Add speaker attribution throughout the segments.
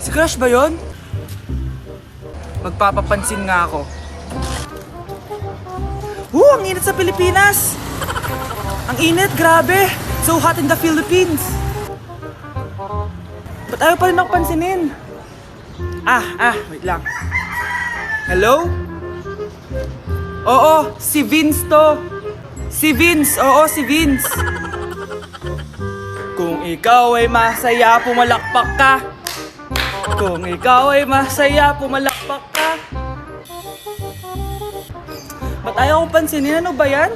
Speaker 1: Si Crush ba yun? Magpapapansin nga ako. Ang init sa Pilipinas! Ang init, grabe! So hot in the Philippines! Ba't ayaw pa rin ako pansinin? Wait lang. Hello? Oo, si Vince to. Si Vince, oo, si Vince. Kung ikaw ay masaya, pumalakpak ka. Kung ikaw ay masaya, pumalakpak ka. Ba't ayaw ko pansinin? Ano ba yan?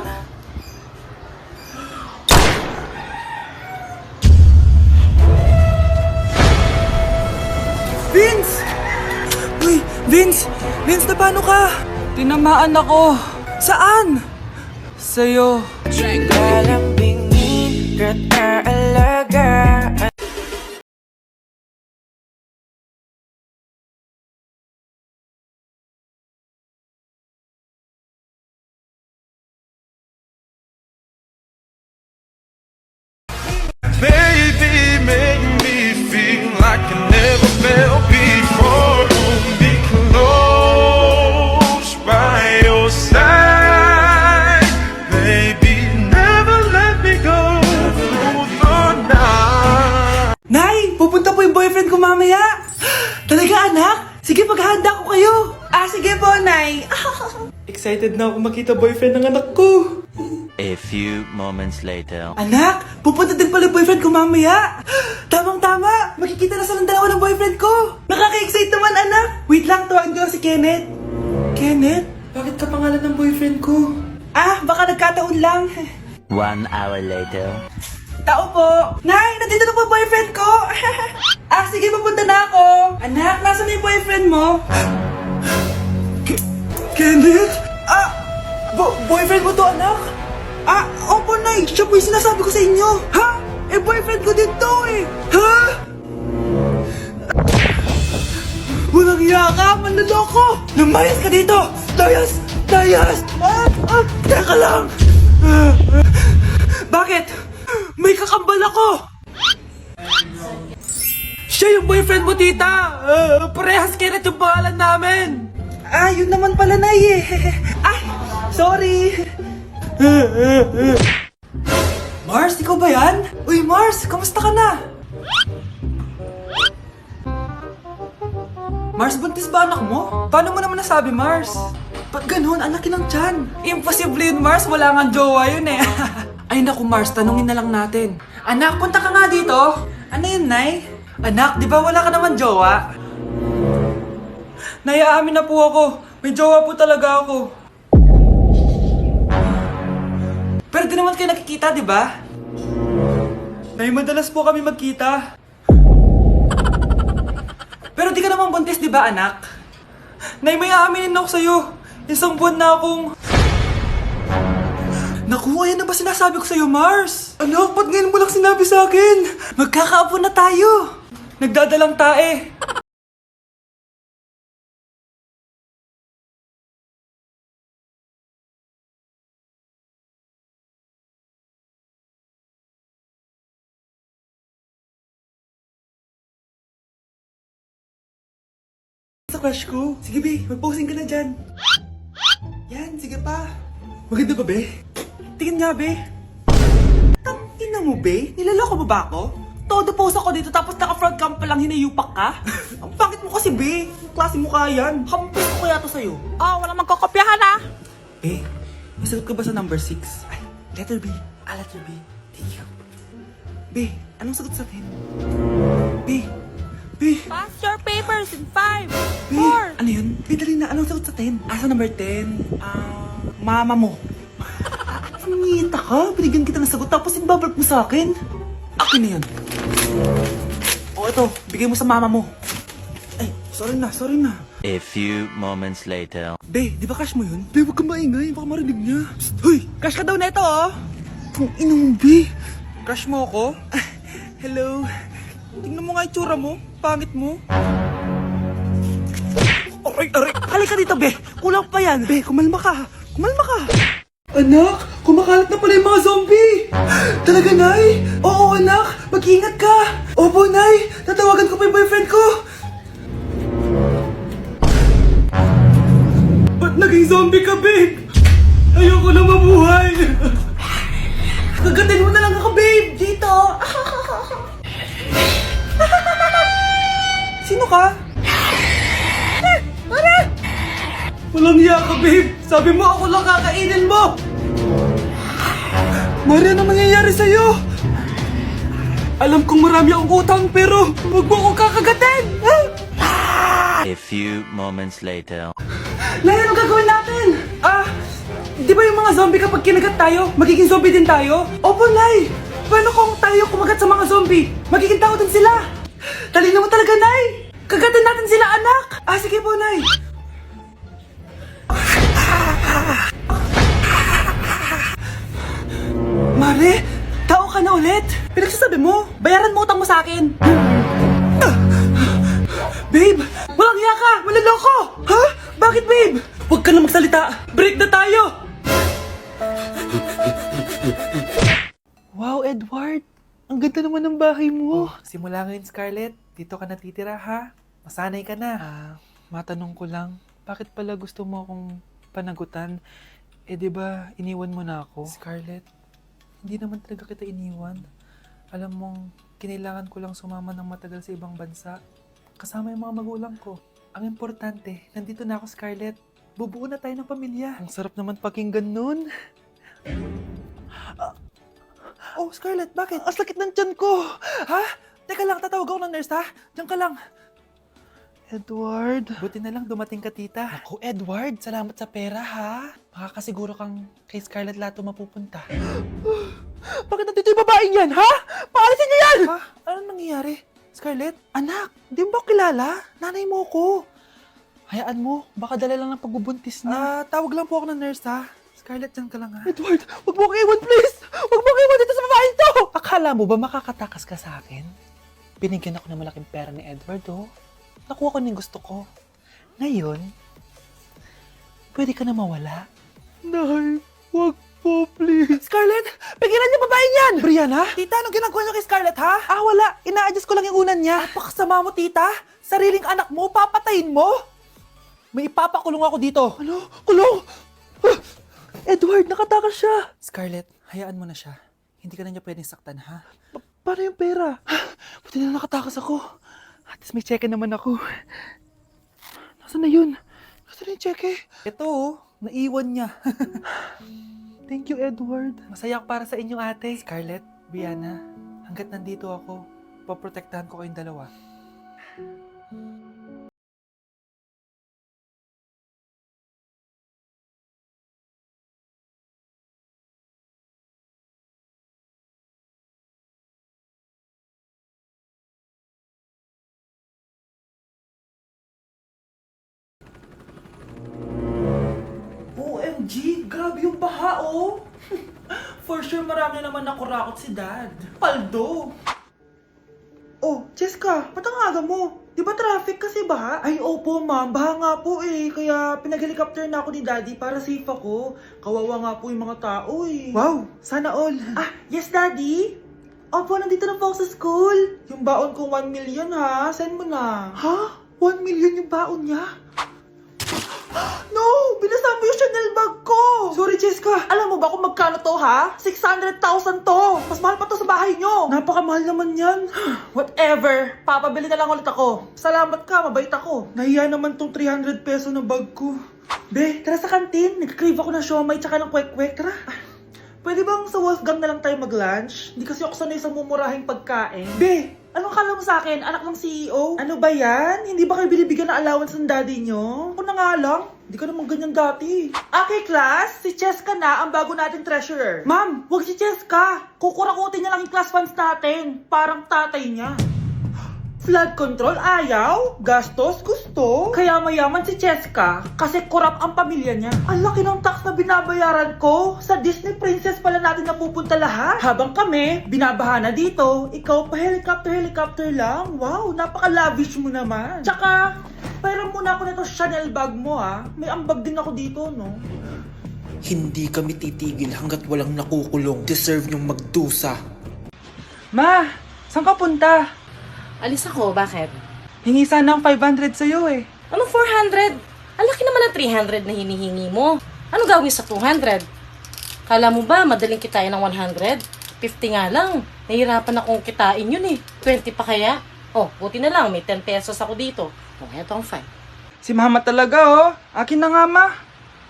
Speaker 1: Vince! Uy, Vince! Vince, na paano ka? Tinamaan ako. Saan? Sa'yo.
Speaker 2: Kalambingin ka alaga.
Speaker 3: Baby, make me feel like I never felt before. Hold me close by your side. Baby, never let me go through the night.
Speaker 1: Nay, pupunta po yung boyfriend ko mamaya. Talaga, anak? Sige, paghahanda ko kayo. Sige po, Nay. Excited na ako makita boyfriend ng anak ko.
Speaker 4: A few moments later.
Speaker 1: Anak, pupunta din pala yung boyfriend ko mamaya. Tamang-tama, makikita na silang dalawa ng boyfriend ko. Nakaka-excite naman, anak. Wait lang, tuwain ko si Kenneth. Kenneth? Bakit ka pangalan ng boyfriend ko? Baka nagkataon lang.
Speaker 4: 1 hour later.
Speaker 1: Tao po. Nay, nandito na po yung boyfriend ko. Sige, pupunta na ako. Anak, nasa na yung boyfriend mo? Kenneth? Boyfriend mo to, anak? Opo, Nay. Siya po yung sinasabi ko sa inyo. Ha? Boyfriend ko din to eh. Ha? Walang iya ka, manloloko. Lumayas ka dito. Layas! Teka lang. Bakit? May kakambal ako. Siya yung boyfriend mo, tita. Parehas Kenneth yung pangalan namin. Yun naman pala, Nay eh. Sorry. Mars, ikaw ba yan? Uy, Mars, kamusta ka na? Mars, buntis ba anak mo? Paano mo naman nasabi, Mars? Ba't ganun? Anakin ng tiyan. Imposible yun, Mars. Wala nga jowa yun eh. Ay naku, Mars, tanungin na lang natin. Anak, punta ka nga dito. Ano yun, Nay? Anak, di ba wala ka naman jowa? Nay, aamin na po ako. May jowa po talaga ako. Pero di naman kayo nakikita, di ba? Nay, madalas po kami magkita. Pero di ka naman buntis, di ba, anak? Nay, may aaminin ako sa'yo. Isang buwan na akong... Naku, ayan na ba sinasabi ko sa'yo, Mars? Anak, ba't ngayon mo lang sinabi sa akin? Magkakaapo na tayo. Nagdadalang tae. Sa crush ko. Sige, be. Mag-posing ka na dyan. Yan, sige pa. Maganda ba, be? Tingin nga, be. Tingnan mo, be. Nilaloko mo ba ako? Todo pose ako dito tapos naka-front cam pa lang hinayupak ka? Ang pangit mo kasi, be. Yung klase mo kaya yan. Hampis ko kaya to sa'yo.
Speaker 2: Wala magkokopyahan
Speaker 1: Be, masagot ka ba sa number 6? Ay, letter B. Letter B. Thank you. Be, anong sagot sa 10? Be.
Speaker 2: Pass your papers in 5,
Speaker 1: Be, ano yun? Be, dali na. Anong sagot sa 10? Sa number 10? Mama mo. Nangita ka? Binigyan kita ng sagot tapos ibabalik mo sa akin? Akin na yan. Ito. Bigay mo sa mama mo. Ay, sorry na.
Speaker 4: A few moments later.
Speaker 1: Be, di ba crush mo yun? Be, huwag kang maingay. Baka marinig niya. Psst, hoy! Crush ka daw neto, oh! Kung inong, Be. Crush mo ako? Hello. Tingnan mo nga itsura mo. Pangit mo. Aray! Halika dito, Be. Kulang pa yan. Be, kumalma ka. Anak, kumakalat na pala yung mga zombie. Talaga, Nay? Oo, anak. Mag-ingat ka. Opo, Nay. Tatawagan ko pa yung boyfriend ko. zombie ka, babe! Ayoko na mabuhay! Kagatin mo na lang ako, babe! Dito! Sino ka? Walang hiya ka, babe! Sabi mo ako lang kakainin mo! Mari, ano nangyayari sa'yo? Alam kong marami akong utang pero huwag mo akong kakagatin!
Speaker 4: A few moments later.
Speaker 1: Laya, anong gagawin natin? Di ba yung mga zombie kapag kinagat tayo, magiging zombie din tayo? Opo, Nay! Paano kung tayo kumagat sa mga zombie? Magiging tao din sila! Talino mo talaga, Nay! Kagatin natin sila, anak! Sige po, Nay! Mare, tao ka na ulit? Pinagsasabi mo, bayaran mo utang mo sa akin. Babe, walang hiya ka! Maloloko! Ha? Bakit, babe? Huwag ka na magsalita! Break na tayo! Wow, Edward! Ang ganda naman ng bahay mo. Simula ngayon, Scarlett. Dito ka natitira, ha? Masanay ka na. Matanong ko lang, bakit pala gusto mo akong panagutan? Di ba iniwan mo na ako? Scarlett, hindi naman talaga kita iniwan. Alam mong, kinailangan ko lang sumama ng matagal sa ibang bansa. Kasama yung mga magulang ko. Ang importante, nandito na ako, Scarlett. Bubuo na tayo ng pamilya. Ang sarap naman pakinggan nun. Oh, Scarlett, bakit? Ang sakit ng tiyan ko! Ha? Teka lang, tatawag ako ng nurse, ha? Diyan ka lang. Edward. Buti na lang dumating ka, tita. Ako, Edward, salamat sa pera, ha? Makakasiguro kang kay Scarlett Lato mapupunta. Bakit nandito yung babaeng yan, ha? Paalisin niyo yan! Ha? Anong nangyayari? Scarlett? Anak, di mo ba kilala? Nanay mo ko. Hayaan mo, baka dala lang ng pagbubuntis niya. Tawag lang po ako ng nurse, ha? Scarlett, dyan ka lang, ha? Edward, wag mo kang iwan, please! Wag mo kang iwan dito sa babaeng to! Akala mo ba makakatakas ka sa akin? Binigyan ako ng malaking pera ni Edward, oh. Nakuha ko na yung gusto ko. Ngayon, pwede ka na mawala. Nay, wag po, please. Scarlett, pigilan niyo babaeng yan! Brianna? Tita, anong ginagawa niyo kay Scarlett, ha? Wala. Ina-adjust ko lang yung unan niya. Napakasama mo, tita. Sariling anak mo, papatayin mo? May ipapakulong ako dito. Ano? Kulong? Edward, nakatakas siya. Scarlett, hayaan mo na siya. Hindi ka na niya pwedeng saktan, ha? Paano yung pera? Buti na nakatakas ako. At least may cheque naman ako. Nasaan na yun? Nasaan na yung cheque? Ito, naiwan niya. Thank you, Edward. Masaya ako para sa inyo, ate. Scarlett, Brianna, hanggat nandito ako, poprotektahan ko kayong dalawa. OMG, grabe yung baha, oh! For sure, marami naman nakurakot si Dad. Paldo! Oh, Cheska, ba't ang aga mo? Di ba traffic kasi baha? Ay, opo, ma'am. Baha nga po eh. Kaya pinag-helicopter na ako ni Daddy para safe ako. Kawawa nga po yung mga tao eh. Wow, sana all. Yes, Daddy? Opo, nandito na po ako sa school. Yung baon ko 1 million ha. Send mo na. Ha? 1 million yung baon niya? No! Binasa mo yung Chanel bag ko! Sorry, Cheska. Alam mo ba kung magkano to, ha? 600,000 to! Mas mahal pa to sa bahay nyo! Napakamahal naman yan. Whatever. Papabili na lang ulit ako. Salamat ka, mabait ako. Nahiya naman tong 300 peso na bag ko. Be, tara sa kantin. Nag-crave ako ng siomay tsaka ng kwek-kwek. Tara. Pwede bang sa Wolfgang na lang tayo mag-lunch? Hindi kasi ako sanay sa mumurahing pagkain. Be, anong kala mo sa akin? Anak ng CEO? Ano ba yan? Hindi ba kayo binibigyan ng allowance ng daddy nyo? Ako na nga lang. Hindi ka naman ganyan dati. Okay, class. Si Cheska na ang bago nating treasurer. Ma'am, wag si Cheska. Kukurakutin niya lang yung class funds natin. Parang tatay niya. Flood control, ayaw. Gastos, gusto. Kaya mayaman si Cheska kasi korap ang pamilya niya. Ang laki ng tax na binabayaran ko. Sa Disney Princess pala natin napupunta lahat. Habang kami, binabaha na dito. Ikaw pa helicopter lang. Wow, napaka-lavish mo naman. Tsaka, pairam muna ako nito Chanel bag mo ha. May ambag din ako dito, no?
Speaker 5: Hindi kami titigil hanggat walang nakukulong. Deserve niyong magdusa.
Speaker 1: Ma, saan ka punta?
Speaker 6: Alis ako, bakit?
Speaker 1: Hingi sana ng 500 sa'yo eh.
Speaker 6: Ano 400? Ang laki naman ng 300 na hinihingi mo. Ano gawin sa 200? Kala mo ba madaling kitain ng 100? 50 nga lang. Nahihirapan akong kitain yun eh. 20 pa kaya? Oh, buti na lang. May 10 pesos ako dito. Oh, eto ang 5.
Speaker 1: Si mama talaga, oh. Akin na nga, ma.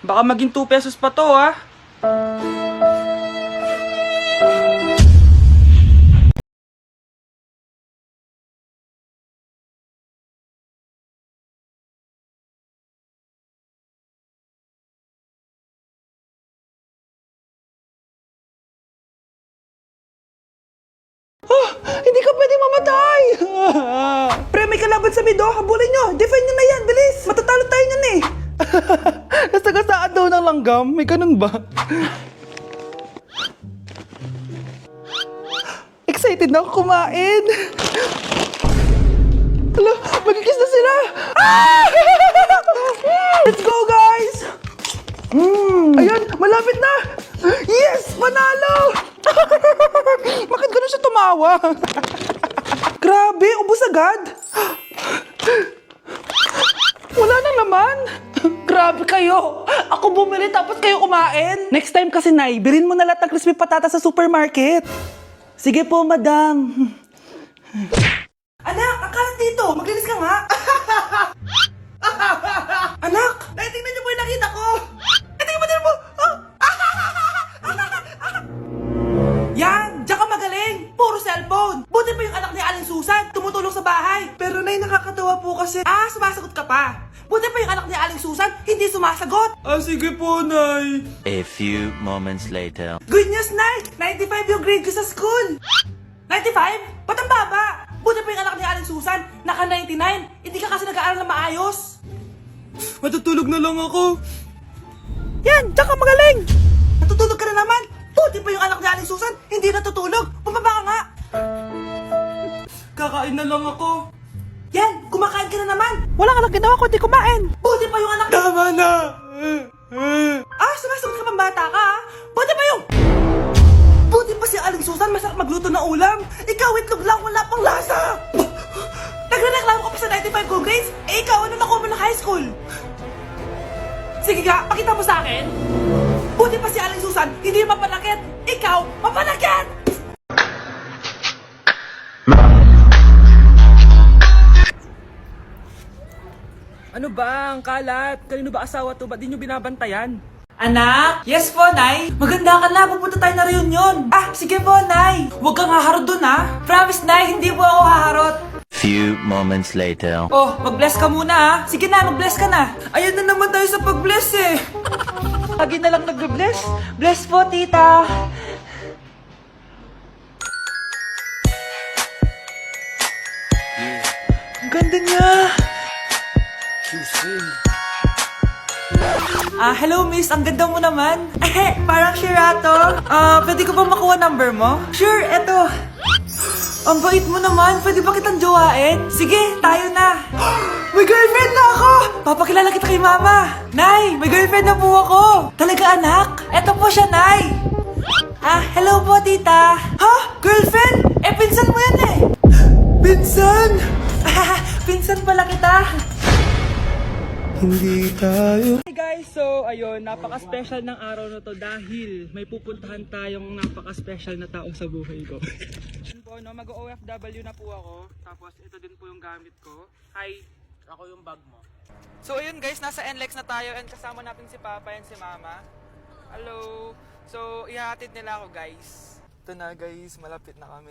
Speaker 1: Baka maging 2 pesos pa to, ah. Hindi ka pwedeng mamatay! Pre, may kalaban sa mido. Habulin nyo. Defend nyo na yan. Bilis. Matatalo tayo nyan eh. Nasagasaan daw ng langgam. May ganun ba? Excited na ako kumain. Hala, magkikis na sila. Ah! Let's go, guys! Ayan, malapit na! Yes! Panalo! Bakit ganun siya tumawa? Grabe, ubos agad. Wala nang laman. Grabe kayo. Ako bumili tapos kayo kumain. Next time kasi, Nay, bilhin mo na lahat ng crispy patata sa supermarket. Sige po, madam. Anak, akalat dito. Maglinis ka nga. Anak, tingnan niyo po yung nakita ko. Tingnan mo. Yan, diyan ka magaling. Puro cellphone. Buti pa yung anak ni Aling Susan, tumutulong sa bahay. Pero Nay, nakakatawa po kasi. Sumasagot ka pa. Buti pa yung anak ni Aling Susan, hindi sumasagot. Sige po, Nay.
Speaker 4: A few moments later.
Speaker 1: Good news, Nay! 95 yung grade ko sa school! 95? Ba't ang baba? Buti pa yung anak ni Aling Susan, naka 99. Hindi ka kasi nag-aaral na maayos. Matutulog na lang ako. Yan! Diyan ka magaling! Natutulog ka na naman! Buti pa yung anak ni Aling Susan, hindi natutulog. Bumaba ka nga! Kakain na lang ako. Yan! Kumakain ka na naman! Wala ka lang ginawa kundi kumain! Buti pa yung anak... Tama na! Sumasagot ka pang bata ka, ha? Buti pa yung... Buti pa si Aling Susan, masarap magluto na ulam. Ikaw, itlog lang, wala pang lasa. Nagre-reklamo ka pa sa 95 good grades? Ikaw, ano nakuha mo ng high school? Sige nga, pakita mo sa akin. Buti pa si Aling Susan, hindi mapanakit. Ikaw, mapanakit! Ano ba ang kalat? Kanino ba asawa to? Ba't di nyo binabantayan? Anak? Yes po, Nay. Maganda ka na. Pupunta tayo na reunion. Sige po, Nay. Huwag kang haharot dun, ha? Promise, Nay. Hindi po ako haharot.
Speaker 4: Few moments later.
Speaker 1: Oh, mag-bless ka muna, ha? Sige na, mag-bless ka na. Ayan na naman tayo sa pag-bless, eh. Lagi na lang nag-bless. Bless po, tita. Ang ganda niya. Hello miss, ang ganda mo naman. Parang Shirato. Pwede ko ba makuha number mo? Sure, eto. Ang bait mo naman, pwede ba kitang jowain? Sige, tayo na. May girlfriend na ako! Papakilala kita kay mama. Nay, may girlfriend na po ako. Talaga anak? Eto po siya, Nay. Hello po tita. Ha? Girlfriend? Pinsan mo yan eh. Pinsan? Pinsan pala kita. Hindi tayo. Hey guys, so ayun, napaka-special ng araw na to dahil may pupuntahan tayong napaka-special na tao sa buhay ko. Yun po, no, mag-OFW na po ako. Tapos ito din po yung gamit ko. Hi, ako yung bag mo. So ayun guys, nasa NLEX na tayo and kasama natin si Papa and si Mama. Hello. So ihahatid nila ako guys. Ito na guys, malapit na kami.